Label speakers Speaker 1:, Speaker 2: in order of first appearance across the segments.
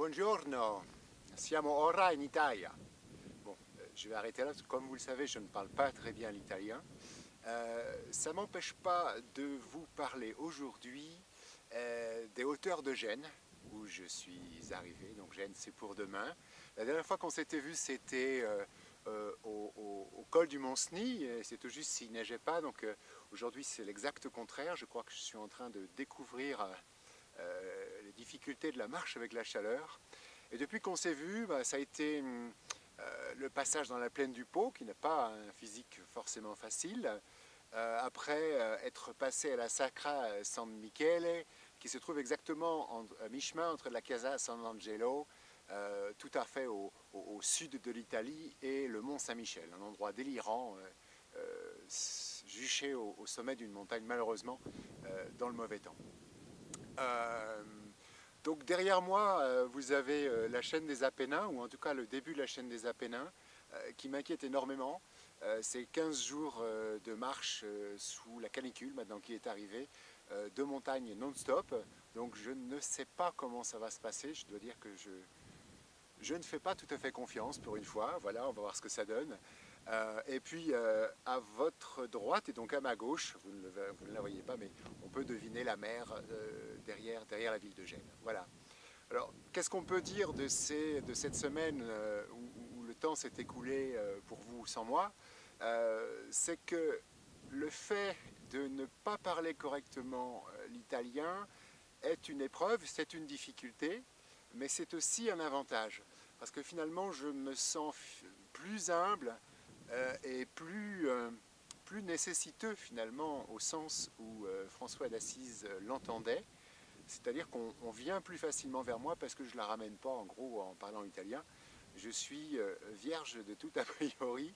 Speaker 1: Buongiorno, siamo ora in Italia. Bon, je vais arrêter là parce que comme vous le savez, je ne parle pas très bien l'italien. Ça ne m'empêche pas de vous parler aujourd'hui des hauteurs de Gênes, où je suis arrivé. Donc Gênes, c'est pour demain. La dernière fois qu'on s'était vu, c'était au col du Mont-Cenis, et c'est tout juste s'il neigeait pas. Donc aujourd'hui, c'est l'exact contraire. Je crois que je suis en train de découvrir les difficultés de la marche avec la chaleur. Et depuis qu'on s'est vu, ça a été le passage dans la plaine du Pô, qui n'a pas un physique forcément facile. Après être passé à la Sacra San Michele, qui se trouve exactement à mi-chemin entre la Casa San Angelo, tout à fait au sud de l'Italie, et le mont Saint-Michel, un endroit délirant, juché au sommet d'une montagne, malheureusement, dans le mauvais temps. Donc derrière moi, vous avez la chaîne des Apennins, ou en tout cas le début de la chaîne des Apennins, qui m'inquiète énormément. C'est 15 jours de marche sous la canicule, maintenant qui est arrivée, de montagne non-stop. Donc je ne sais pas comment ça va se passer. Je dois dire que je ne fais pas tout à fait confiance pour une fois. Voilà, on va voir ce que ça donne. Et puis à votre droite et donc à ma gauche, vous ne la voyez pas, mais on peut deviner la mer derrière la ville de Gênes. Voilà. Alors, qu'est-ce qu'on peut dire de cette semaine où le temps s'est écoulé pour vous sans moi? C'est que le fait de ne pas parler correctement l'italien est une épreuve, c'est une difficulté, mais c'est aussi un avantage. Parce que finalement, je me sens plus humble et plus nécessiteux finalement, au sens où François d'Assise l'entendait. C'est-à-dire qu'on vient plus facilement vers moi parce que je ne la ramène pas, en gros, en parlant italien. Je suis vierge de tout a priori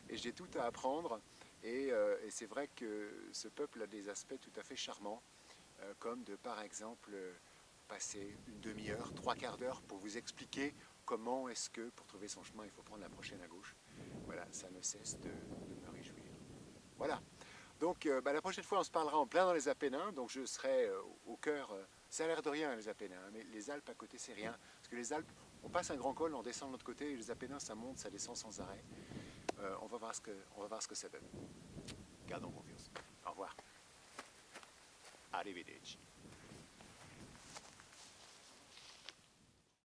Speaker 1: et j'ai tout à apprendre. Et c'est vrai que ce peuple a des aspects tout à fait charmants, comme de, par exemple, passer une demi-heure, trois quarts d'heure pour vous expliquer comment est-ce que, pour trouver son chemin, il faut prendre la prochaine à gauche. Voilà, ça ne cesse de me réjouir. Voilà. Donc la prochaine fois, on se parlera en plein dans les Apennins. Donc je serai au cœur. Ça a l'air de rien, les Apennins, hein, mais les Alpes à côté, c'est rien. Parce que les Alpes, on passe un grand col, on descend de l'autre côté, et les Apennins, ça monte, ça descend sans arrêt. On va voir ce que ça donne. Gardons confiance. Au revoir. Arrivederci.